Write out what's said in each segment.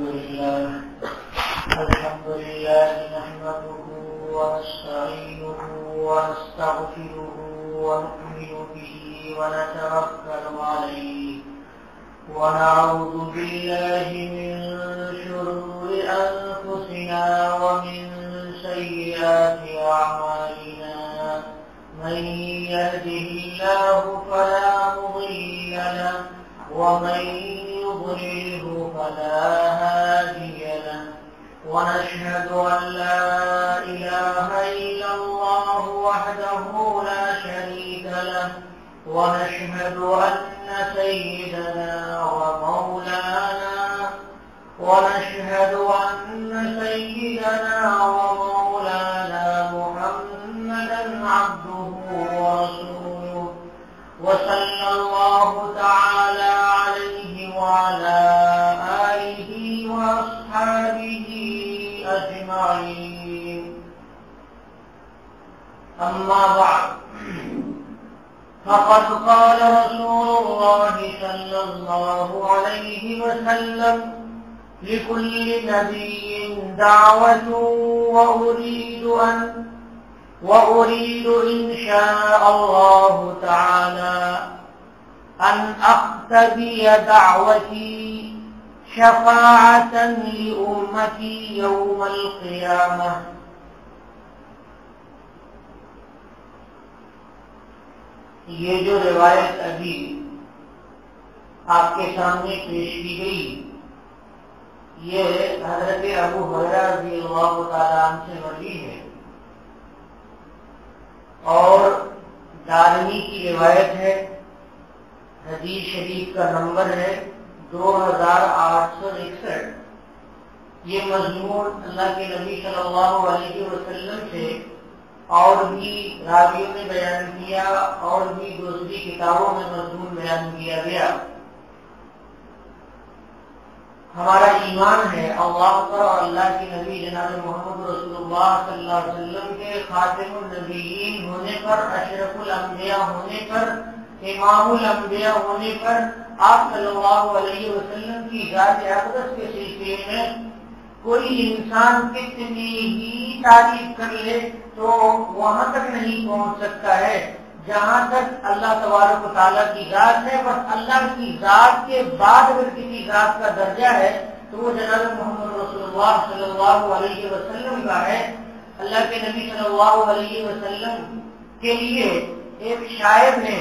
الحمد لله نحمده ونستعينه ونستغفره ونؤمن به ونتوكل عليه ونعوذ بالله من شرور أنفسنا ومن سيئات أعمالنا من يهده الله فلا مضل له ومن يضلله فلا هادي له ونشهد أن لا إله إلا الله وحده لا شريك له ونشهد أن سيدنا ومولانا محمدا عبده ورسوله وصلى الله تعالى عليه وعلى آله وأصحابه أجمعين أما بعد فقد قال رسول الله صلى الله عليه وسلم لكل نبي دعوة وأريد إن شاء الله تعالى أن أختبي دعوتي شفاعة لأمتي يوم القيامة. یہ جو روایت ابھی آپ کے سامنے پیش کی گئی یہ حضرت ابو ہریرہ رضی اللہ تعالیٰ عنہ سے مروی ہے اور دارمی کی روایت ہے. حدیث شریف کا نمبر ہے 2861. یہ مضمون اللہ کے نبی صلی اللہ علیہ وسلم سے اور بھی راویوں نے بیان کیا اور بھی دوسری کتابوں میں مضمون بیان کیا گیا. ہمارا ایمان ہے اللہ پر اور اللہ کے نبی جناب محمد رسول اللہ صلی اللہ علیہ وسلم کے خاتم النبیین ہونے پر، اشرف الانبیاء ہونے پر، امام الانبیاء ہونے پر آپ صلی اللہ علیہ وسلم کی ذات اقدس کے سلسلے میں کوئی انسان کتنی ہی تعریف کر لے تو وہاں تک نہیں پہنچ سکتا ہے جہاں تک اللہ تبارک و تعالیٰ کی ذات ہے. بس اللہ کی ذات کے بعد اگر کسی ذات کا درجہ ہے تو وہ جناب محمد رسول اللہ صلی اللہ علیہ وسلم کا ہے. اللہ کے نبی صلی اللہ علیہ وسلم کے لیے ایک شاعر نے،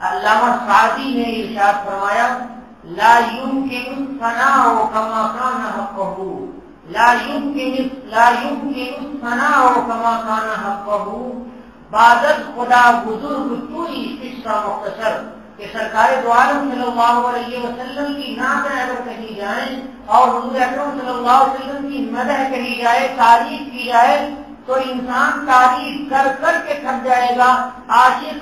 علامہ سعدی نے ارشاد فرمایا لا يمكن الثناء كما كان حقه لا يمكن الثناء كما كان حقه بعدد خدا بزرگ توئی قصہ مختصر. کہ سرکار دو عالم صلی اللہ علیہ وسلم کی نعتیں اگر کہی جائیں اور حضور اکرم صلی اللہ علیہ وسلم کی مدح کہی جائے، تعریف کی جائے تو انسان تعریف کر کر کے تھک جائے گا. عاشق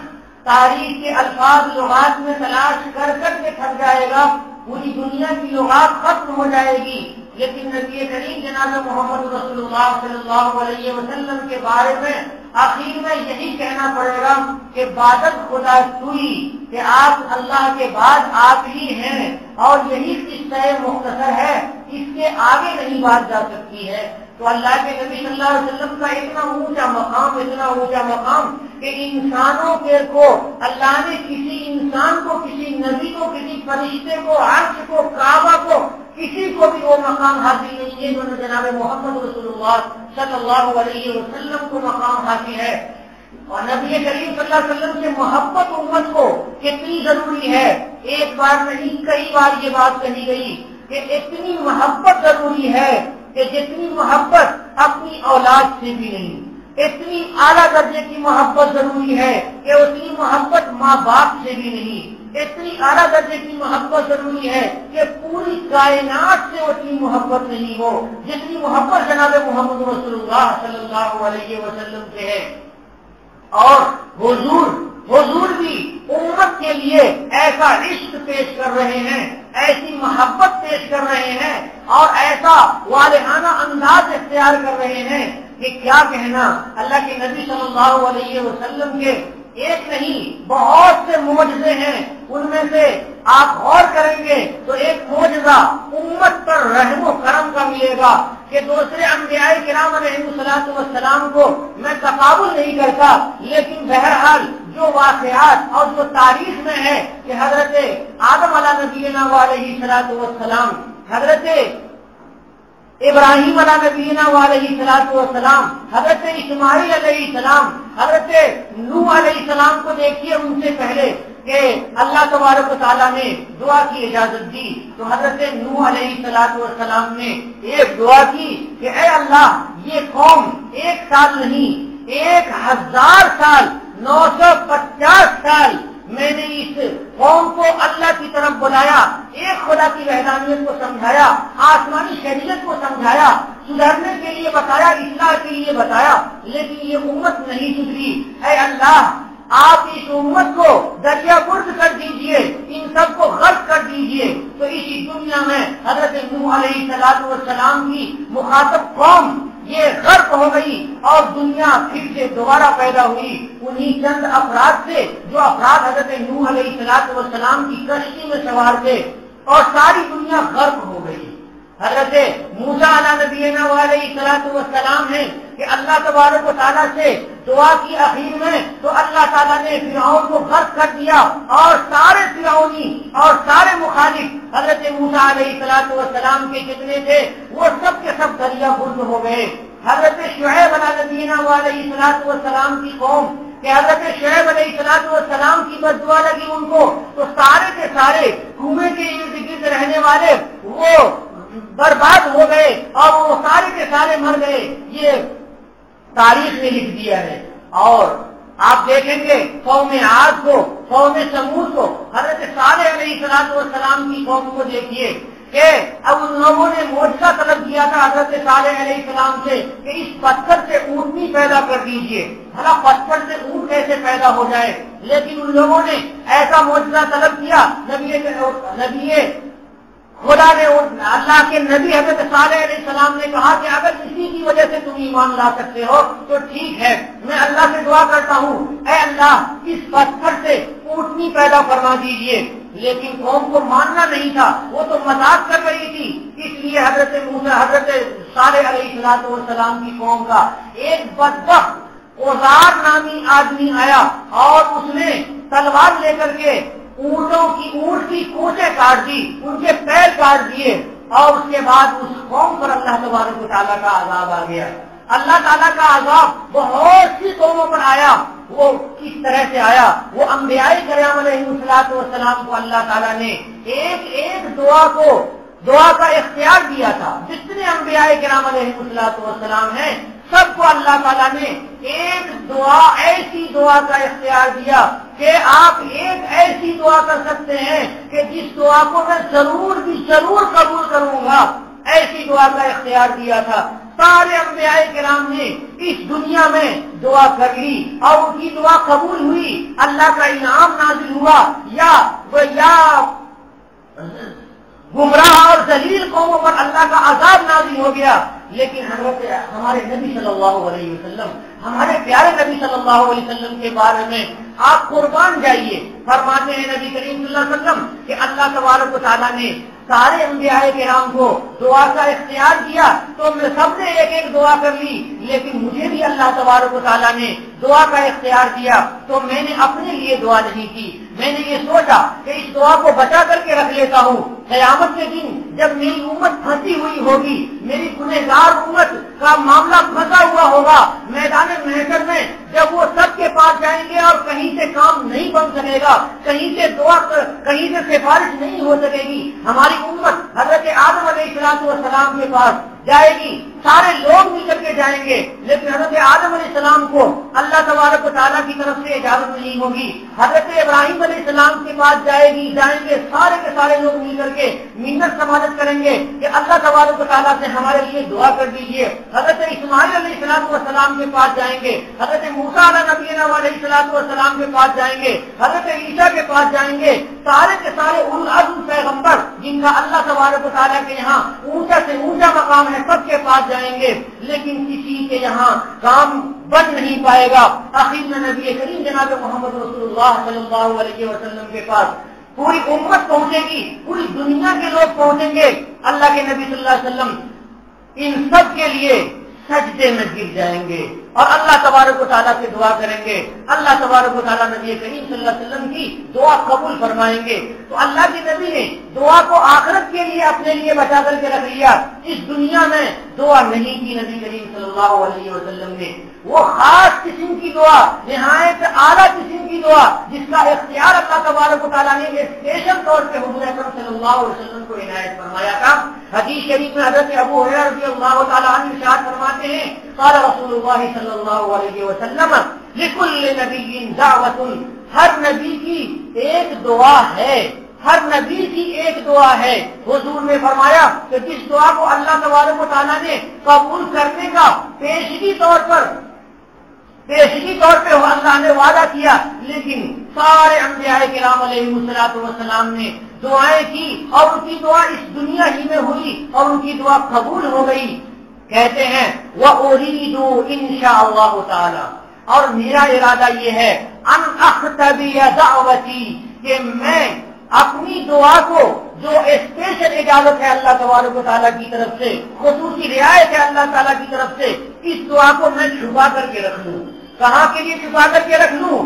تعریف کے الفاظ لغات میں تلاش کر کر کے تھک جائے گا. پوری دنیا کی لغات ختم ہو جائے گی لیکن نبی کریم جناب محمد رسول اللہ صلی اللہ علیہ وسلم کے بارے میں آخر میں یہی کہنا پڑے گا کہ عبادت خدا سوئی، کہ آپ اللہ کے بعد آپ ہی ہیں اور یہی قصہ مختصر ہے، اس کے آگے نہیں بات جا سکتی ہے. تو اللہ کے نبی صلی اللہ علیہ وسلم کا اتنا اونچا مقام کہ انسانوں کے کو اللہ نے کسی انسان کو، کسی نبی کو، کسی فرشتے کو، عرش کو، کعبہ کو، کسی کو بھی وہ مقام حاصل نہیں ہے جو جناب محمد رسول اللہ صلی اللہ علیہ وسلم کو مقام حاصل ہے. اور نبی کریم صلی اللہ علیہ وسلم سے محبت امت کو کتنی ضروری ہے، ایک بار نہیں کئی بار یہ بات کہی گئی کہ اتنی محبت ضروری ہے کہ جتنی محبت اپنی اولاد سے بھی نہیں. اتنی اعلیٰ درجے کی محبت ضروری ہے کہ اتنی محبت ماں باپ سے بھی نہیں. اتنی اعلیٰ درجے کی محبت ضروری ہے کہ پوری کائنات سے اتنی محبت نہیں ہو جتنی محبت جناب محمد رسول اللہ صلی اللہ علیہ وسلم سے ہے. اور حضور بھی امت کے لیے ایسا عشق پیش کر رہے ہیں، ایسی محبت پیش کر رہے ہیں اور ایسا والہانہ انداز اختیار کر رہے ہیں کہ کیا کہنا. اللہ کے نبی صلی اللہ علیہ وسلم کے ایک نہیں بہت سے معجزے ہیں، ان میں سے آپ غور کریں گے تو ایک معجزہ امت پر رحم و کرم کا ملے گا کہ دوسرے انبیاء کرام علیہ الصلوۃ والسلام کو میں تقابل نہیں کرتا، لیکن بہرحال جو واقعات اور جو تاریخ میں ہے کہ حضرت آدم علیہ نبینا علیہ الصلوۃ والسلام، حضرت ابراہیم علیہ نبینا علیہ الصلوۃ والسلام، حضرت اسماعیل علیہ السلام، حضرت نوح علیہ السلام کو دیکھیے، ان سے پہلے کہ اللہ تبارک و تعالیٰ نے دعا کی اجازت دی تو حضرت نوح علیہ الصلوۃ والسلام نے ایک دعا کی کہ اے اللہ یہ قوم 1 سال نہیں 1000 سال 950 سال میں نے اس قوم کو اللہ کی طرف بلایا، ایک خدا کی وحدانیت کو سمجھایا، آسمانی شریعت کو سمجھایا، سدھرنے کے لیے بتایا، اصلاح کے لیے بتایا، لیکن یہ امت نہیں سدھری۔ اے اللہ آپ اس امت کو دریا برد کر دیجئے، ان سب کو غرق کر دیجئے۔ تو اسی دنیا میں حضرت نوح علیہ الصلوۃ والسلام کی مخاطب قوم یہ غرق ہو گئی اور دنیا پھر سے دوبارہ پیدا ہوئی انہی چند افراد سے جو افراد حضرت نوح علیہ الصلوۃ والسلام کی کشتی میں سوار تھے، اور ساری دنیا غرق ہو گئی۔ حضرت موسیٰ علیہ نبینا علیہ الصلوۃ والسلام ہے کہ اللہ تبارک و تعالیٰ سے دعا کی اخیر میں تو اللہ تعالیٰ نے فرعون کو غرق کر دیا، اور سارے فرعونی اور سارے مخالف حضرت موسیٰ علیہ الصلوۃ والسلام کے جتنے تھے وہ سب کے سب دریا برد ہو گئے۔ حضرت شعیب علیہ نبینا علیہ الصلوۃ والسلام کی قوم کہ حضرت شعیب علیہ الصلوۃ والسلام کی بد دعا لگی ان کو، تو سارے کے سارے کنویں کے ارد گرد رہنے والے وہ برباد ہو گئے اور وہ سارے کے سارے مر گئے۔ یہ تاریخ نے لکھ دیا ہے۔ اور آپ دیکھیں گے قوم عاد کو، قوم سمود کو، حضرت صالح علیہ الصلوۃ والسلام کی قوم کو دیکھیے کہ اب ان لوگوں نے معجزہ طلب کیا تھا حضرت صالح علیہ السلام سے کہ اس پتھر سے اونٹنی پیدا کر دیجئے، بھلا پتھر سے اونٹ کیسے پیدا ہو جائے، لیکن ان لوگوں نے ایسا معجزہ طلب کیا۔ نبی خدا نے اللہ کے نبی حضرت صالح علیہ السلام نے کہا کہ اگر اسی کی وجہ سے تم ایمان لا سکتے ہو تو ٹھیک ہے، میں اللہ سے دعا کرتا ہوں اے اللہ اس پتھر سے اونٹنی پیدا فرما دیجئے۔ لیکن قوم کو ماننا نہیں تھا، وہ تو مذاق کر رہی تھی، اس لیے حضرت صالح علیہ السلام کی قوم کا ایک بدبخت اوزار نامی آدمی آیا اور اس نے تلوار لے کر کے اونٹ کی کوچے کاٹ دی، ان کے پیر کاٹ دیے، اور اس کے بعد اس قوم پر اللہ تبارک و تعالیٰ کا عذاب آ گیا۔ اللہ تعالیٰ کا عذاب بہت سی قوموں پر آیا۔ وہ کس طرح سے آیا؟ وہ انبیاء کرام علیہ الصلوۃ والسلام کو اللہ تعالیٰ نے ایک دعا کا اختیار دیا تھا۔ جتنے انبیاء کرام علیہ الصلوۃ والسلام ہیں سب کو اللہ تعالیٰ نے ایسی دعا کا اختیار دیا کہ آپ ایک ایسی دعا کر سکتے ہیں کہ جس دعا کو میں ضرور قبول کروں گا، ایسی دعا کا اختیار دیا تھا۔ سارے انبیاء کرام نے اس دنیا میں دعا کر لی اور ان کی دعا قبول ہوئی، اللہ کا انعام نازل ہوا، یا گمراہ اور ذلیل قوموں پر اللہ کا عذاب نازل ہو گیا۔ لیکن ہمارے نبی صلی اللہ علیہ وسلم، ہمارے پیارے نبی صلی اللہ علیہ وسلم کے بارے میں آپ قربان جائیے، فرماتے ہیں نبی کریم صلی اللہ علیہ وسلم کہ اللہ تبارک و تعالیٰ نے سارے انبیاء کرام کو دعا کا اختیار دیا، تو میں سب نے ایک دعا کر لی، لیکن مجھے بھی اللہ تبارک و تعالیٰ نے دعا کا اختیار دیا، تو میں نے اپنے لیے دعا نہیں کی، میں نے یہ سوچا کہ اس دعا کو بچا کر کے رکھ لیتا ہوں، قیامت کے دن جب میری امت پھنسی ہوئی ہوگی، میری گنہگار امت کا معاملہ پھنسا ہوا ہوگا میدان محشر میں، جب وہ سب کے پاس جائیں گے اور کہیں سے کام نہیں بن سکے گا، کہیں سے سفارش نہیں ہو سکے گی، ہماری امت حضرت آدم علیہ السلام کے پاس جائے گی، سارے لوگ مل کر کے جائیں گے، لیکن حضرت آدم علیہ السلام کو اللہ تبارک و تعالیٰ کی طرف سے اجازت نہیں ہوگی۔ حضرت ابراہیم علیہ السلام کے پاس جائیں گے، سارے کے سارے لوگ مل کر کے منت سماجت کریں گے کہ اللہ تبارک و تعالیٰ سے ہمارے لیے دعا کر دیجیے۔ حضرت اسماعیل علیہ السلام کے پاس جائیں گے، حضرت موسیٰ علیہ السلام کے پاس جائیں گے، حضرت عیسیٰ کے پاس جائیں گے، سارے کے سارے العزم پیغمبر جن کا اللہ تبارک و تعالیٰ کے یہاں اونچا سے اونچا مقام ہے، سب کے پاس جائیں گے، لیکن کسی کے یہاں کام بن نہیں پائے گا۔ آخر میں نبی کریم جناب محمد رسول اللہ صلی اللہ علیہ وسلم کے پاس پوری امت پہنچے گی، پوری دنیا کے لوگ پہنچیں گے، اللہ کے نبی صلی اللہ علیہ وسلم ان سب کے لیے سجدے میں گر جائیں گے اور اللہ تبارک و تعالیٰ سے دعا کریں گے، اللہ تبارک و تعالیٰ نبی کریم صلی اللہ علیہ وسلم کی دعا قبول فرمائیں گے۔ تو اللہ کے نبی نے دعا کو آخرت کے لیے اپنے لیے بچا کر کے رکھ لیا، اس دنیا میں دعا نہیں کی نبی کریم صلی اللہ علیہ وسلم نے، وہ خاص قسم کی دعا، نہایت اعلیٰ قسم کی دعا جس کا اختیار اللہ تبارک و تعالیٰ نے اسپیشل طور پہ حضور اکرم صلی اللہ علیہ وسلم کو عنایت فرمایا تھا۔ حدیث شریف میں حضرت ابو ہریرہ رضی اللہ تعالیٰ عنہ ارشاد فرماتے ہیں، قال رسول اللہ صلی اللہ علیہ وسلم لکل نبی دعوت، ہر نبی کی ایک دعا ہے، ہر نبی کی ایک دعا ہے۔ حضور نے فرمایا کہ جس دعا کو اللہ تبارک و تعالیٰ نے قبول کرنے کا پیشگی طور پہ اللہ نے وعدہ کیا، لیکن سارے انبیاء کرام علیہ الصلوۃ والسلام نے دعائیں کی اور ان کی دعا اس دنیا ہی میں ہوئی اور ان کی دعا قبول ہو گئی۔ کہتے ہیں وَأُرِيدُ إِنشَاءَ اللَّهُ تعالی، اور میرا ارادہ یہ ہے ان اختبی دعوتی، کہ میں اپنی دعا کو جو اسپیشل اجازت ہے اللہ تبارک و تعالیٰ کی طرف سے، خصوصی رعایت ہے اللہ تعالیٰ کی طرف سے، اس دعا کو میں چھپا کر کے رکھ لوں۔ کہاں کے لیے چھپا کر کے رکھ لوں؟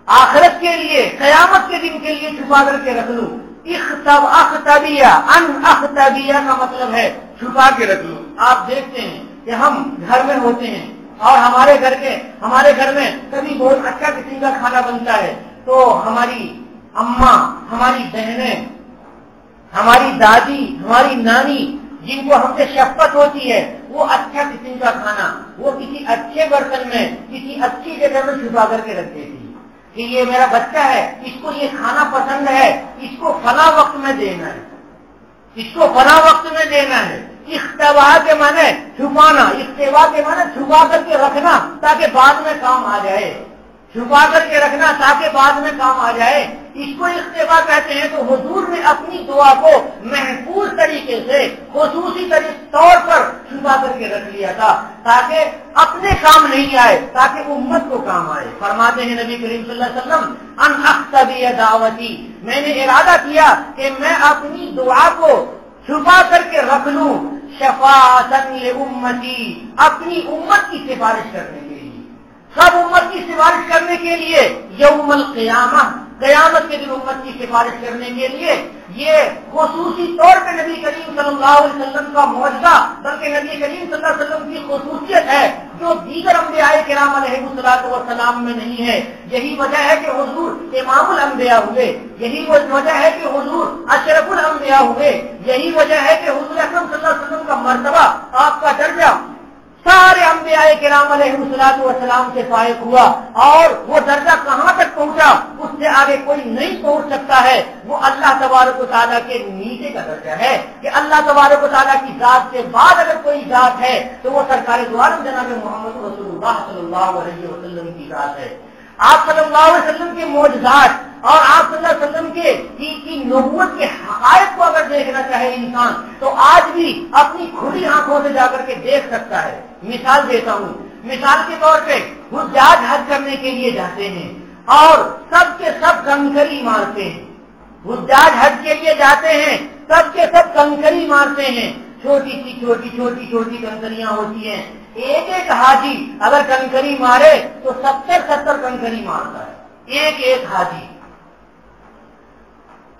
آخرت کے لیے، قیامت کے دن کے لیے چھپا کر کے رکھ لوں۔ اختبیہ، ان اختبیہ کا مطلب ہے چھپا کے رکھ لوں۔ آپ دیکھتے ہیں کہ ہم گھر میں ہوتے ہیں اور ہمارے گھر میں کبھی بہت اچھا قسم کا کھانا بنتا ہے، تو ہماری اماں، ہماری بہنیں، ہماری دادی، ہماری نانی، جن کو ہم سے شفقت ہوتی ہے، وہ اچھا قسم کا کھانا وہ کسی اچھے برتن میں، کسی اچھی جگہ میں چھپا کر کے رکھ دیتی کہ یہ میرا بچہ ہے، اس کو یہ کھانا پسند ہے، اس کو فلاں وقت میں دینا ہے، اس کو فلاں وقت میں دینا ہے۔ اختبا کے معنی چھپانا، اختبا کے معنی چھپا کر کے رکھنا تاکہ بعد میں کام آ جائے، چھپا کر کے رکھنا تاکہ بعد میں کام آ جائے، اس کو اختبا کہتے ہیں۔ تو حضور نے اپنی دعا کو محفوظ طریقے سے، خصوصی طور پر چھپا کر کے رکھ لیا تھا تاکہ اپنے کام نہیں آئے، تاکہ امت کو کام آئے۔ فرماتے ہیں نبی کریم صلی اللہ علیہ وسلم ان اختبی دعوتی، میں نے ارادہ کیا کہ میں اپنی دعا کو چھپا کر کے رکھ لوں، شفاعتن لامتی، اپنی امت کی سفارش کرنے کے لیے، سب امت کی سفارش کرنے کے لیے، یوم القیامہ، قیامت کے دن امت کی سفارش کرنے کے لیے۔ یہ خصوصی طور پہ نبی کریم صلی اللہ علیہ وسلم کا معجزہ، بلکہ نبی کریم صلی اللہ علیہ وسلم کی خصوصیت ہے جو دیگر انبیاء کرام علیہ الصلوۃ والسلام میں نہیں ہے۔ یہی وجہ ہے کہ حضور امام الانبیاء ہوئے، یہی وجہ ہے کہ حضور اشرف الانبیاء ہوئے، یہی وجہ ہے کہ حضور اکرم صلی اللہ علیہ وسلم کا مرتبہ، آپ کا درجہ سارے انبیاء کرام علیہ الصلوۃ والسلام سے فائق ہوا، اور وہ درجہ کہاں تک پہنچا اس سے آگے کوئی نہیں پہنچ سکتا ہے۔ وہ اللہ تبارک و تعالیٰ کے نیچے کا درجہ ہے کہ اللہ تبارک و تعالیٰ کی ذات کے بعد اگر کوئی ذات ہے تو وہ سرکار دو عالم جناب محمد رسول اللہ صلی اللہ علیہ وسلم کی ذات ہے۔ آپ صلی اللہ علیہ وسلم کے معجزات اور آپ صلی اللہ علیہ وسلم کی نبوت کے حقائق کو اگر دیکھنا چاہے انسان تو آج بھی اپنی کھلی آنکھوں سے جا کر کے دیکھ سکتا ہے۔ مثال دیتا ہوں، مثال کے طور پہ حجاج حج کرنے کے لیے جاتے ہیں اور سب کے سب کنکری مارتے ہیں، حجاج حج کے لیے جاتے ہیں، سب کے سب کنکری مارتے ہیں، چھوٹی کنکریاں ہوتی ہیں، ایک حاجی اگر کنکری مارے تو 70 کنکری مارتا ہے، ایک حاجی۔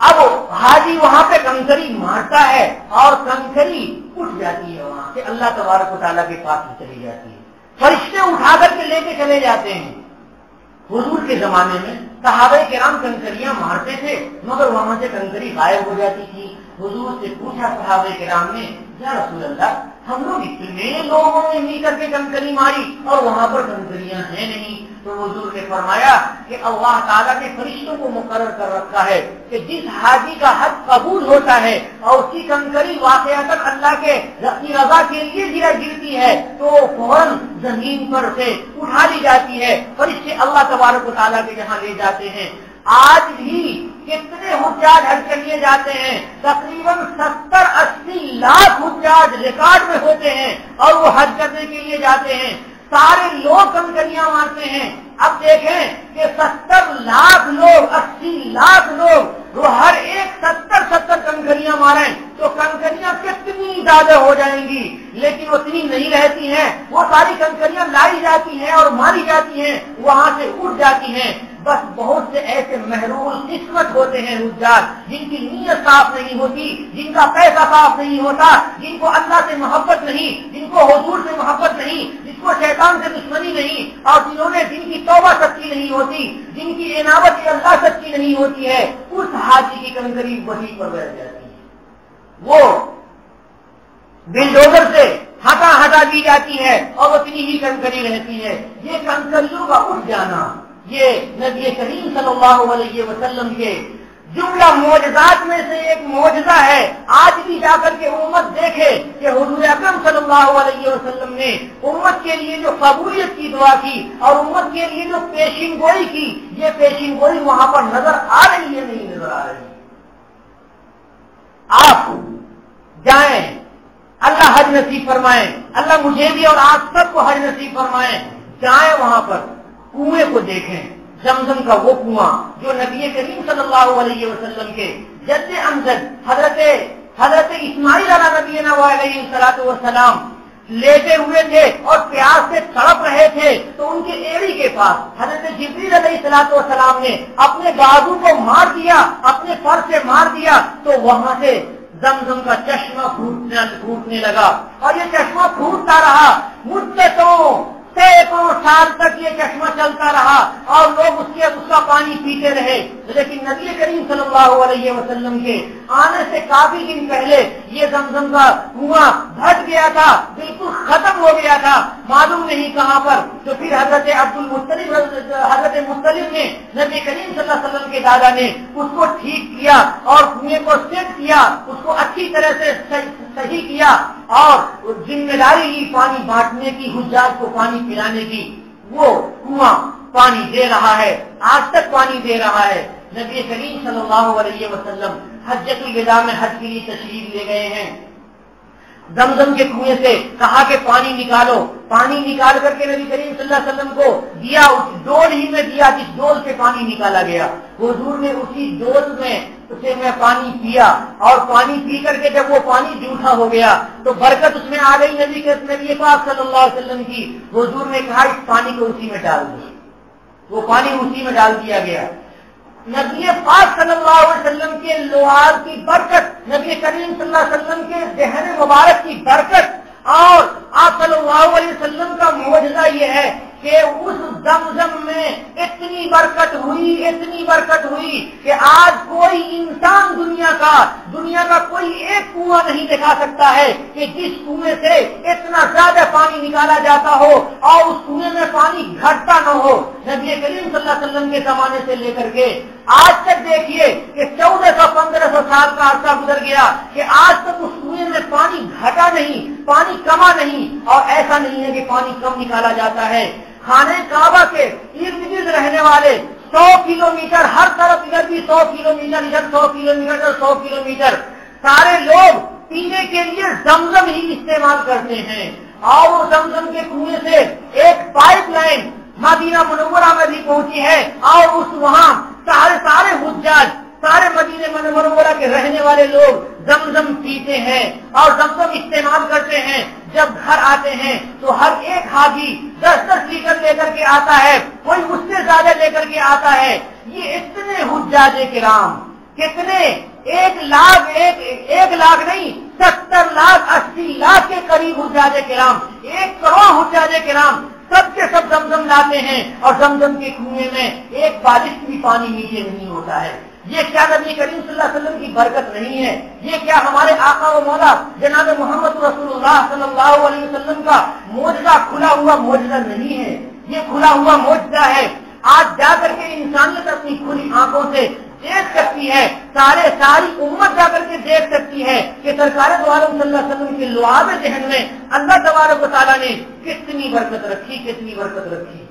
اب حاجی وہاں پہ کنکری مارتا ہے اور کنکری اٹھ جاتی ہے، وہاں سے اللہ تبارک و تعالیٰ کے پاس چلی جاتی ہے، فرشتے اٹھا کر کے لے کے چلے جاتے ہیں۔ حضور کے زمانے میں صحابہ کرام کنکریاں مارتے تھے مگر وہاں سے کنکری غائب ہو جاتی تھی۔ حضور سے پوچھا صحابہ کرام نے، یا رسول اللہ، ہم لوگ اتنے لوگوں نے مل کر کے کنکری ماری اور وہاں پر کنکریاں ہیں نہیں۔ تو حضور نے فرمایا کہ اللہ تعالیٰ نے فرشتوں کو مقرر کر رکھا ہے کہ جس حاجی کا حج قبول ہوتا ہے اور اس کی کنکری واقعات اللہ کے رضا کے لیے گرتی ہے تو فوراً زمین پر سے اٹھا لی جاتی ہے، فرشتے اللہ تبارک و تعالیٰ کے جہاں لے جاتے ہیں۔ آج بھی کتنے حجاج حج کے لیے جاتے ہیں؟ تقریباً 70-80 لاکھ حجاج ریکارڈ میں ہوتے ہیں اور وہ حج کرنے کے لیے جاتے ہیں۔ سارے لوگ کنکریاں مارتے ہیں، اب دیکھیں کہ 70 لاکھ لوگ 80 لاکھ لوگ وہ ہر ایک 70 کنکریاں ماریں تو کنکریاں کتنی زیادہ ہو جائیں گی، لیکن اتنی نہیں رہتی ہیں، وہ ساری کنکریاں لائی جاتی ہیں اور ماری جاتی ہیں، وہاں سے اٹھ جاتی ہیں۔ بس بہت سے ایسے محروم قسمت ہوتے ہیں حجاج جن کی نیت صاف نہیں ہوتی، جن کا پیسہ صاف نہیں ہوتا، جن کو اللہ سے محبت نہیں، جن کو حضور سے محبت نہیں، جن کو شیطان سے دشمنی نہیں، اور جنہوں نے جن کی توبہ سچی نہیں ہوتی، جن کی عنابت اللہ سچی نہیں ہوتی ہے، اس حاجی کی کنکری وہیں پر بیٹھ جاتی ہے، وہ بلڈوزر سے ہٹا دی جاتی ہے اور اتنی ہی کنکری رہتی ہے۔ یہ کنکریوں کا اٹھ جانا یہ نبی کریم صلی اللہ علیہ وسلم کے جملہ معجزات میں سے ایک معجزہ ہے۔ آج بھی جا کر کے امت دیکھے کہ حضور اکرم صلی اللہ علیہ وسلم نے امت کے لیے جو قبولیت کی دعا کی اور امت کے لیے جو پیشین گوئی کی، یہ پیشین گوئی وہاں پر نظر آ رہی ہے نہیں نظر آ رہی؟ آپ جائیں، اللہ حج نصیب فرمائیں، اللہ مجھے بھی اور آپ سب کو حج نصیب فرمائیں، جائیں وہاں پر کنویں کو دیکھیں، زمزم کا وہ کنواں جو نبی کریم صلی اللہ علیہ وسلم کے جد امجد حضرت اسماعیل علیہ نبینا علیہ الصلوۃ والسلام لیٹے ہوئے تھے اور پیاس سے تڑپ رہے تھے، تو ان کے ایڑی کے پاس حضرت جبریل علیہ الصلوۃ والسلام نے اپنے بازو کو مار دیا، اپنے سر سے مار دیا، تو وہاں سے زمزم کا چشمہ پھوٹنے لگا، اور یہ چشمہ پھوٹتا رہا مدتوں سینکڑوں سال تک یہ چشمہ چلتا رہا اور لوگ اس کا پانی پیتے رہے۔ لیکن نبی کریم صلی اللہ علیہ وسلم کے آنے سے کافی دن پہلے یہ زمزم کا کنواں بھٹ گیا تھا، بالکل ختم ہو گیا تھا، معلوم نہیں کہاں پر۔ تو پھر حضرت مطلب نے نبی کریم صلی اللہ علیہ وسلم کے دادا نے اس کو ٹھیک کیا اور کنویں کو سیٹ کیا، اس کو اچھی طرح سے صحیح کیا اور ذمہ داری لی پانی بانٹنے کی، حجاج کو پانی پلانے کی۔ وہ کنواں پانی دے رہا ہے، آج تک پانی دے رہا ہے۔ نبی کریم صلی اللہ علیہ وسلم حجۃ الوداع میں حج کے لیے تشریف لے گئے ہیں، زمزم کے کنویں سے کہا کہ پانی نکالو، پانی نکال کر کے نبی کریم صلی اللہ علیہ وسلم کو دیا، اس ڈول ہی میں دیا جس ڈول سے پانی نکالا گیا۔ حضور نے اسی ڈول میں پانی پیا، اور پانی پی کر کے جب وہ پانی جھوٹا ہو گیا تو برکت اس میں آ گئی نبی پاک صلی اللہ علیہ وسلم کی۔ حضور نے کہا اس پانی کو اسی میں ڈال دو، وہ پانی اسی میں ڈال دیا گیا۔ نبی پاک صلی اللہ علیہ وسلم کے لعاب کی برکت، نبی کریم صلی اللہ علیہ وسلم کے ذہن مبارک کی برکت، اور آپ صلی اللہ علیہ وسلم کا معجزہ یہ ہے کہ اس زمزم میں اتنی برکت ہوئی کہ آج کوئی انسان دنیا کا کوئی ایک کنواں نہیں دکھا سکتا ہے کہ جس کنویں سے اتنا زیادہ پانی نکالا جاتا ہو اور اس کنویں میں پانی گھٹتا نہ ہو۔ نبی کریم صلی اللہ علیہ وسلم کے زمانے سے لے کر کے آج تک دیکھیے کہ 1400-1500 سال کا عرصہ گزر گیا کہ آج تک اس کنویں میں پانی گھٹا نہیں، پانی کما نہیں، اور ایسا نہیں ہے کہ پانی کم نکالا جاتا ہے۔ خانہ کعبہ کے ارد گرد رہنے والے 100 کلومیٹر، ہر طرف ادھر بھی 100 کلومیٹر، ادھر 100 کلومیٹر، 100 کلومیٹر، سارے لوگ پینے کے لیے زمزم ہی استعمال کرتے ہیں، اور وہ زمزم کے کنویں سے ایک پائپ لائن مدینہ منورہ میں بھی پہنچی ہے، اور اس وہاں سارے حجاج، سارے مدینہ منورہ کے رہنے والے لوگ زمزم پیتے ہیں اور زمزم استعمال کرتے ہیں۔ جب گھر آتے ہیں تو ہر ایک حاجی 10-10 لیٹر لے کر کے آتا ہے، کوئی اس سے زیادہ لے کر کے آتا ہے۔ یہ اتنے حجاج کرام، کتنے 1 لاکھ نہیں، 70 لاکھ 80 لاکھ کے قریب حجاج کرام، 1 کروڑ حجاج کرام سب کے سب زمزم لاتے ہیں، اور زمزم کے کنویں میں ایک بارش بھی پانی نیچے نہیں ہوتا ہے۔ یہ کیا نبی کریم صلی اللہ علیہ وسلم کی برکت نہیں ہے؟ یہ کیا ہمارے آقا و مولا جناب محمد رسول اللہ صلی اللہ علیہ وسلم کا معجزہ کھلا ہوا معجزہ نہیں ہے؟ یہ کھلا ہوا معجزہ ہے۔ آج جا کر کے انسانیت اپنی کھلی آنکھوں سے دیکھ سکتی ہے، ساری امت جا کر کے دیکھ سکتی ہے کہ سرکار دو عالم صلی اللہ علیہ وسلم کے لعاب ذہن میں اللہ تبارک و تعالیٰ نے کتنی برکت رکھی۔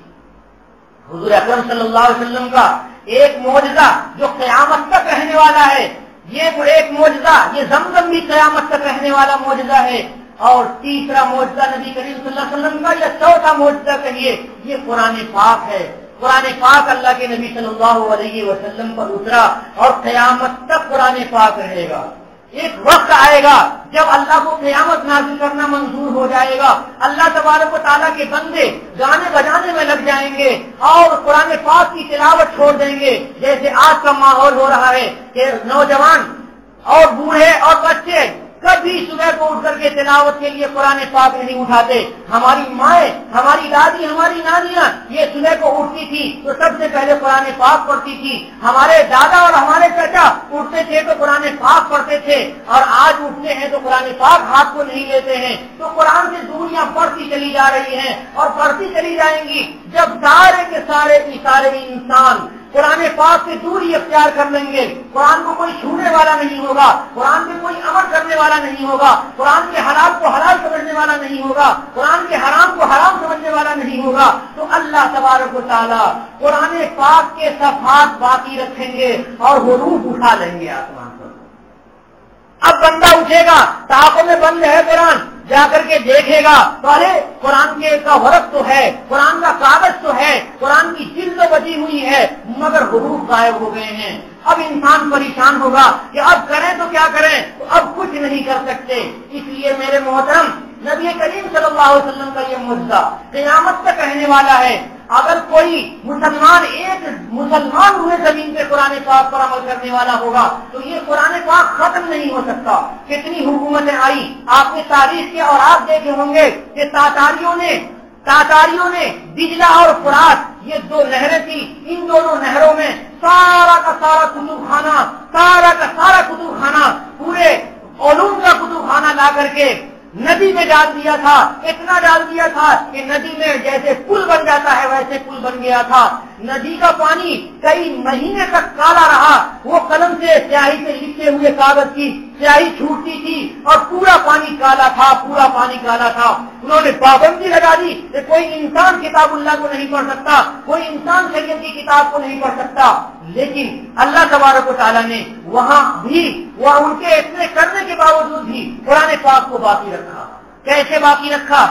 حضور اکرم صلی اللہ علیہ وسلم کا ایک معجزہ جو قیامت تک رہنے والا ہے، یہ ایک معجزہ، یہ زمزم بھی قیامت تک رہنے والا معجزہ ہے۔ اور تیسرا معجزہ نبی کریم صلی اللہ علیہ وسلم کا، یا چوتھا معجزہ کہیے، یہ قرآن پاک ہے۔ قرآن پاک اللہ کے نبی صلی اللہ علیہ وسلم پر اترا اور قیامت تک قرآن پاک رہے گا۔ ایک وقت آئے گا جب اللہ کو قیامت نازل کرنا منظور ہو جائے گا، اللہ تبارک و تعالیٰ کے بندے گانے بجانے میں لگ جائیں گے اور قرآن پاک کی تلاوت چھوڑ دیں گے، جیسے آج کا ماحول ہو رہا ہے کہ نوجوان اور بوڑھے اور بچے کبھی صبح کو اٹھ کر کے تلاوت کے لیے قرآن پاک نہیں اٹھاتے۔ ہماری مائیں، ہماری دادی، ہماری نانیاں یہ صبح کو اٹھتی تھی تو سب سے پہلے قرآن پاک پڑھتی تھی۔ ہمارے دادا اور ہمارے چچا اٹھتے تھے تو قرآن پاک پڑھتے تھے، اور آج اٹھتے ہیں تو قرآن پاک ہاتھ کو نہیں لیتے ہیں۔ تو قرآن سے دوریاں بڑھتی چلی جا رہی ہیں اور بڑھتی چلی جائیں گی جب سارے کے سارے انسان قرآن پاک سے دوری اختیار کر لیں گے۔ قرآن کو کوئی چھونے والا نہیں ہوگا، قرآن میں کوئی عمل کرنے والا نہیں ہوگا، قرآن کے حلال کو حلال سمجھنے والا نہیں ہوگا، قرآن کے حرام کو حرام سمجھنے والا نہیں ہوگا، تو اللہ تبارک و تعالیٰ قرآن پاک کے صفحات باقی رکھیں گے اور حروف اٹھا لیں گے آسمان پر۔ اب بندہ اٹھے گا، طاقتوں میں بند ہے قرآن، جا کر کے دیکھے گا تو ارے قرآن کے کا ورق تو ہے، قرآن کا کاغذ تو ہے، قرآن کی جلد بچی ہوئی ہے، مگر حروف غائب ہو گئے ہیں۔ اب انسان پریشان ہوگا کہ اب کریں تو کیا کریں، تو اب کچھ نہیں کر سکتے۔ اس لیے میرے محترم نبی کریم صلی اللہ علیہ وسلم کا یہ معجزہ قیامت تک رہنے والا ہے۔ اگر کوئی ایک مسلمان ہوئے زمین پہ قرآن پاک پر عمل کرنے والا ہوگا تو یہ قرآن پاک ختم نہیں ہو سکتا۔ کتنی حکومتیں آئی، آپ نے تاریخ کے اور آپ دیکھے ہوں گے کہ تاتاریوں نے دجلہ اور فرات یہ دو نہریں تھی، ان دونوں نہروں میں سارا کا سارا کتب خانہ پورے علوم کا کتب خانہ لا کر کے ندی میں ڈال دیا تھا۔ اتنا ڈال دیا تھا کہ ندی میں جیسے پل بن جاتا ہے ویسے پل بن گیا تھا۔ ندی کا پانی کئی مہینے تک کالا رہا، وہ قلم سے سیاہی سے لکھے ہوئے کاغذ کی سیاہی چھوٹتی تھی اور پورا پانی کالا تھا۔ انہوں نے پابندی لگا دی کہ کوئی انسان کتاب اللہ کو نہیں پڑھ سکتا، کوئی انسان شریعت کی کتاب کو نہیں پڑھ سکتا، لیکن اللہ تبارک و تعالیٰ نے وہاں بھی ان کے اتنے کرنے کے باوجود بھی قرآن پاک کو باقی رکھا۔ کیسے باقی رکھا؟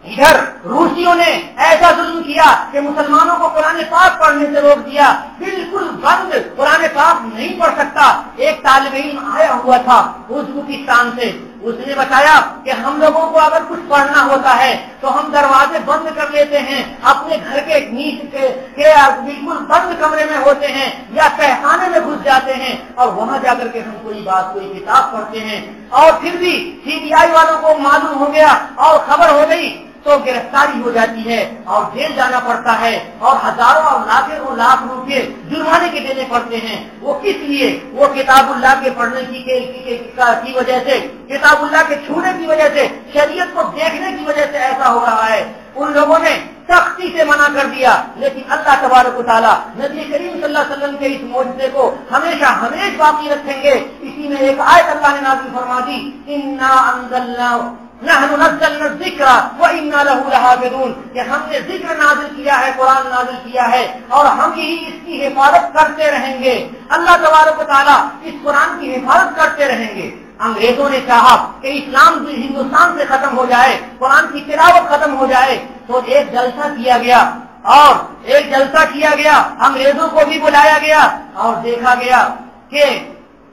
ادھر روسیوں نے ایسا ظلم کیا کہ مسلمانوں کو قرآن پاک پڑھنے سے روک دیا، بالکل بند، قرآن پاک نہیں پڑھ سکتا۔ ایک طالب علم آیا ہوا تھا ازبکستان سے، اس نے بتایا کہ ہم لوگوں کو اگر کچھ پڑھنا ہوتا ہے تو ہم دروازے بند کر لیتے ہیں، اپنے گھر کے نیچ کے بالکل بند کمرے میں ہوتے ہیں یا تہخانے میں گھس جاتے ہیں اور وہاں جا کر کے ہم کوئی کتاب پڑھتے ہیں، اور پھر بھی CBI والوں کو معلوم ہو گیا اور خبر ہو گئی تو گرفتاری ہو جاتی ہے اور جیل جانا پڑتا ہے اور ہزاروں اور لاکھ روپے جرمانے کے دینے پڑتے ہیں۔ وہ کس لیے؟ وہ کتاب اللہ کے پڑھنے کی وجہ سے، کتاب اللہ کے چھونے کی وجہ سے، شریعت کو دیکھنے کی وجہ سے ایسا ہو رہا ہے۔ ان لوگوں نے سختی سے منع کر دیا، لیکن اللہ تبارک و تعالیٰ نبی کریم صلی اللہ علیہ وسلم کے اس معجزے کو ہمیشہ باقی رکھیں گے۔ اسی میں ایک آیت اللہ نے نازل فرما دی، اِنَّا أَنزَلْنَاهُ نحن نزلنا الذکر وَإِنَّا لَهُ لَحَافِظُونَ، کہ ہم نے ذکر نازل کیا ہے، قرآن نازل کیا ہے اور ہم ہی اس کی حفاظت کرتے رہیں گے۔ اللہ تبارک و تعالیٰ اس قرآن کی حفاظت کرتے رہیں گے۔ انگریزوں نے چاہا کہ اسلام ہندوستان سے ختم ہو جائے، قرآن کی تلاوت ختم ہو جائے، تو ایک جلسہ کیا گیا، انگریزوں کو بھی بلایا گیا اور دیکھا گیا کہ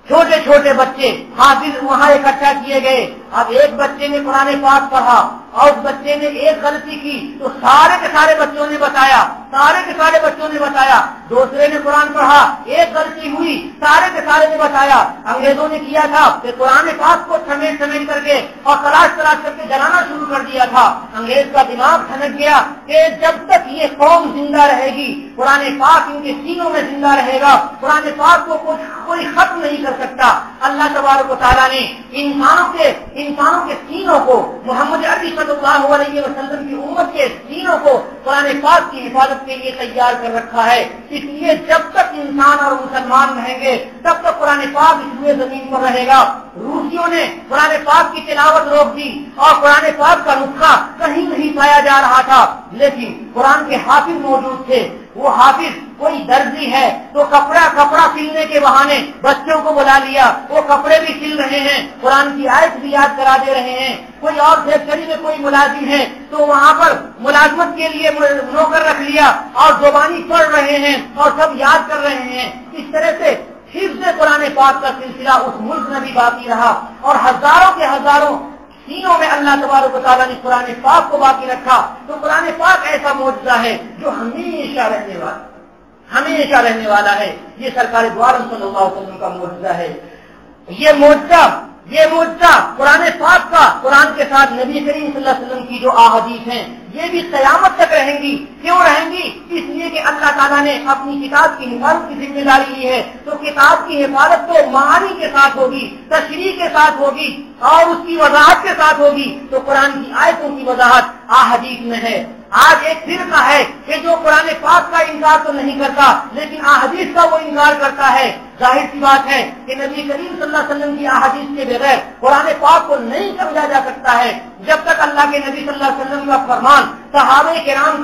چھوٹے چھوٹے بچے حافظ وہاں اکٹھا کیے گئے۔ اب ایک بچے نے قرآن پاک پڑھا اور اس بچے نے ایک غلطی کی تو سارے کے سارے بچوں نے بتایا، دوسرے نے قرآن پڑھا، ایک غلطی ہوئی، سارے کے سارے نے بتایا۔ انگریزوں نے کیا تھا کہ قرآن پاک کو سمیٹ کر کے اور تلاش کر کے جلانا شروع کر دیا تھا۔ انگریز کا دماغ ٹھنک گیا کہ جب تک یہ قوم زندہ رہے گی قرآن پاک ان کے سینوں میں زندہ رہے گا، قرآن پاک کو کوئی ختم نہیں کر سکتا۔ اللہ تبارک و تعالیٰ نے انسانوں کے سینوں کو، محمد عربی صلی اللہ علیہ وسلم کی امت کے سینوں کو قرآن پاک کی حفاظت کے لیے تیار کر رکھا ہے۔ اس لیے جب تک انسان اور مسلمان رہیں گے تب تک قرآن پاک اس ہوئے زمین پر رہے گا۔ روسیوں نے قرآن پاک کی تلاوت روک دی اور قرآن پاک کا نسخہ کہیں نہیں پایا جا رہا تھا۔ لیکن قرآن کے حافظ موجود تھے. وہ حافظ کوئی درزی ہے تو کپڑا سلنے کے بہانے بچوں کو بلا لیا, وہ کپڑے بھی سل رہے ہیں, قرآن کی آیت بھی یاد کرا دے رہے ہیں. کوئی اور فیکٹری میں کوئی ملازم ہے تو وہاں پر ملازمت کے لیے نوکر رکھ لیا اور زبانی پڑھ رہے ہیں اور سب یاد کر رہے ہیں. اس طرح سے حفظ قرآن پاک کا سلسلہ اس ملک میں بھی باقی رہا اور ہزاروں کے ہزاروں سینوں میں اللہ تبارک و تعالیٰ نے قرآن پاک کو باقی رکھا. تو قرآن پاک ایسا معجزہ ہے جو ہمیشہ رہنے والا ہے. یہ سرکار دو عالم صلی اللہ علیہ وسلم کا معجزہ ہے. یہ معجزہ قرآن پاک کا, قرآن کے ساتھ نبی کریم صلی اللہ علیہ وسلم کی جو احادیث ہیں یہ بھی قیامت تک رہیں گی. کیوں رہیں گی؟ اس لیے کہ اللہ تعالیٰ نے اپنی کتاب کی حفاظت کی ذمہ داری لی ہے. تو کتاب کی حفاظت تو معانی کے ساتھ ہوگی, تشریح کے ساتھ ہوگی اور اس کی وضاحت کے ساتھ ہوگی. تو قرآن کی آیتوں کی وضاحت احادیث میں ہے. آج ایک فرقہ ہے کہ جو قرآن پاک کا انکار تو نہیں کرتا لیکن احادیث کا وہ انکار کرتا ہے. ظاہر سی بات ہے کہ نبی کریم صلی اللہ علیہ وسلم کی احادیث کے بغیر قرآن پاک کو نہیں سمجھا جا سکتا ہے. جب تک اللہ کے نبی صلی اللہ علیہ وسلم کا فرمان, صحابہ کرام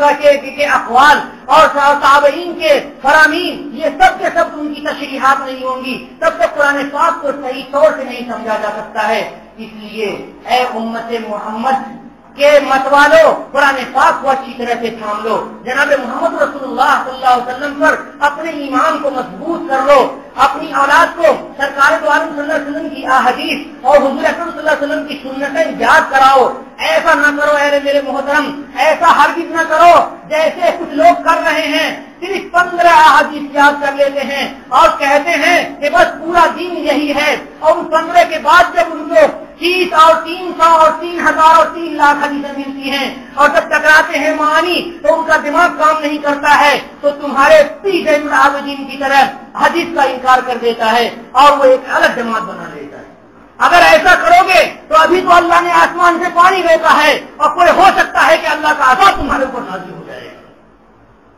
کے اقوال اور تابعین کے فرامین یہ سب کے سب ان کی تشریحات نہیں ہوں گی, تب تک قرآن پاک کو صحیح طور سے نہیں سمجھا جا سکتا ہے. اس لیے اے امت محمد کہ مت والو قرآن پاک کو اچھی طرح سے تھام لو. جناب محمد رسول اللہ صلی اللہ علیہ وسلم پر اپنے ایمان کو مضبوط کر لو. اپنی اولاد کو سرکار دو عالم صلی اللہ علیہ وسلم کی احادیث اور حضور اکرم صلی اللہ علیہ وسلم کی سنتیں یاد کراؤ. ایسا نہ کرو اے میرے محترم, ایسا ہرگز نہ کرو جیسے کچھ لوگ کر رہے ہیں. صرف 15 احادیث یاد کر لیتے ہیں اور کہتے ہیں کہ بس پورا دین یہی ہے, اور ان 15 کے بعد جب ان کو 30 اور 300 اور 3000 اور 3 لاکھ حدیثیں ملتی ہیں اور جب ٹکراتے ہیں معانی تو ان کا دماغ کام نہیں کرتا ہے, تو تمہارے پیچھے العابدین کی طرح حدیث کا انکار کر دیتا ہے اور وہ ایک الگ جماعت بنا لیتا ہے. اگر ایسا کرو گے تو ابھی تو اللہ نے آسمان سے پانی بھیجا ہے اور کوئی ہو سکتا ہے کہ اللہ کا عذاب تمہارے اوپر نازل ہو جائے.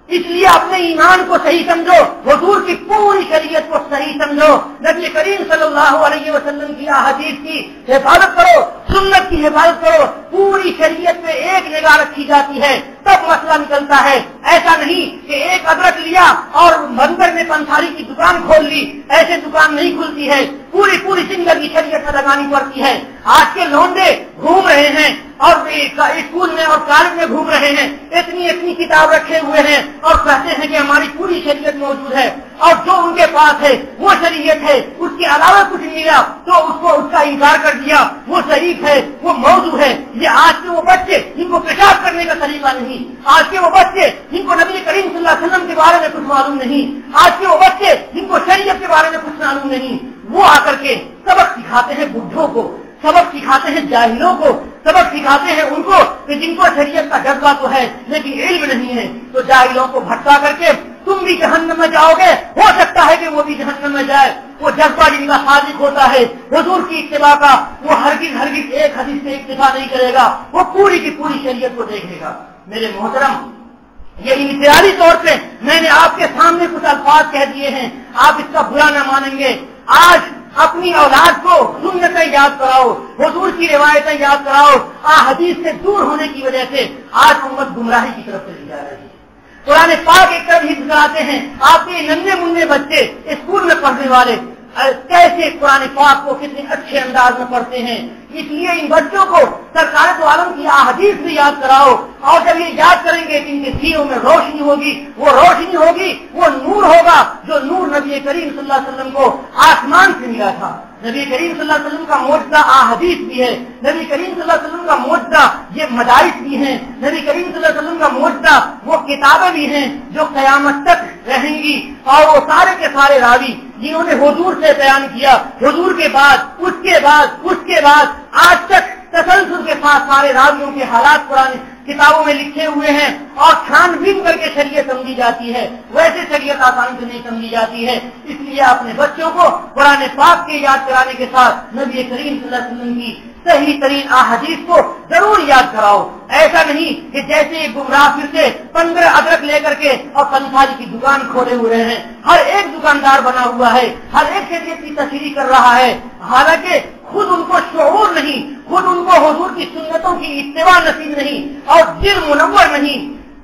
اس لیے اپنے ایمان کو صحیح سمجھو, حضور کی پوری شریعت کو صحیح سمجھو, نبی کریم صلی اللہ علیہ وسلم کی احادیث کی حفاظت کرو, سنت کی حفاظت کرو. پوری شریعت میں ایک نگاہ رکھی جاتی ہے تب مسئلہ نکلتا ہے. ایسا نہیں کہ ایک ادرک لیا اور بندر میں پنساری کی دکان کھول لی, ایسے دکان نہیں کھلتی ہے. پوری زندگی شریعت میں لگانی پڑتی ہے. آج کے لونڈے گھوم رہے ہیں اور اسکول میں اور کالج میں گھوم رہے ہیں, اتنی کتاب رکھے ہوئے ہیں اور کہتے ہیں کہ ہماری پوری شریعت موجود ہے, اور جو ان کے پاس ہے وہ شریعت ہے, اس کے علاوہ کچھ نہیں ملا تو اس کا انکار کر دیا. وہ شریف ہے, وہ موضوع ہے. یہ آج کے وہ بچے جن کو پیشاب کرنے کا طریقہ نہیں, آج کے وہ بچے جن کو نبی کریم صلی اللہ علیہ وسلم کے بارے میں کچھ معلوم نہیں, آج کے وہ بچے جن کو شریعت کے بارے میں کچھ معلوم نہیں, وہ آ کر کے سبق سکھاتے ہیں بڈھوں کو, سبق سکھاتے ہیں جاہلوں کو, سبق سکھاتے ہیں ان کو کہ جن کو شریعت کا جذبہ تو ہے لیکن علم نہیں ہے. تو جاہلوں کو بھٹکا کر کے تم بھی جہنم میں جاؤ گے, ہو سکتا ہے کہ وہ بھی جہنم میں جائے. وہ جذبہ جن کا صادق ہوتا ہے حضور کی اتباع کا, وہ ہرگز ایک حدیث سے اکتفا نہیں کرے گا, وہ پوری کی پوری شریعت کو دیکھے گا. میرے محترم, یہ انفرادی طور پہ میں نے آپ کے سامنے کچھ الفاظ کہہ دیے ہیں, آپ اس کا برا نہ مانیں گے. آج اپنی اولاد کو سنتیں یاد کراؤ, حضور کی روایتیں یاد کراؤ. احادیث سے دور ہونے کی وجہ سے آج امت گمراہی کی طرف چلی جا رہی ہے. قرآن پاک ایک طرف حفظ کراتے ہیں, آپ کے ننھے منھے بچے اسکول میں پڑھنے والے کیسے قرآن پاک کو کتنے اچھے انداز میں پڑھتے ہیں. اس لیے ان بچوں کو سرکار دو عالم کی احادیث بھی یاد کراؤ, اور جب یہ یاد کریں گے کہ ان کے سینوں میں روشنی ہوگی, وہ روشنی ہوگی, وہ نور ہوگا جو نور نبی کریم صلی اللہ علیہ وسلم کو آسمان سے ملا تھا. نبی کریم صلی اللہ علیہ وسلم کا معجزہ احادیث بھی ہے, نبی کریم صلی اللہ علیہ وسلم کا معجزہ یہ مدارس بھی ہیں, نبی کریم صلی اللہ علیہ وسلم کا معجزہ وہ کتابیں بھی ہیں جو قیامت تک رہیں گی. اور وہ سارے کے سارے راوی جنہوں نے حضور سے بیان کیا, حضور کے بعد اس کے بعد آج تک تسلسل کے ساتھ سارے راویوں کے حالات قرآن کتابوں میں لکھے ہوئے ہیں, اور چھان بین کر کے شریعت سمجھی جاتی ہے. ویسے شریعت آسانی سے نہیں سمجھی جاتی ہے. اس لیے اپنے بچوں کو قرآن پاک کے یاد کرانے کے ساتھ نبی کریم صلی اللہ علیہ وسلم کی صحیح ترین احادیث کو ضرور یاد کراؤ. ایسا نہیں کہ جیسے ایک گمراہ پھر سے 15 ادرک لے کر کے اور پنساری کی دکان کھولے ہوئے ہیں, ہر ایک دکاندار بنا ہوا ہے, ہر ایک شریعت کی تشریح کر رہا ہے, حالانکہ خود ان کو شعور نہیں, خود ان کو حضور کی سنتوں کی اتباع نصیب نہیں اور دل منور نہیں.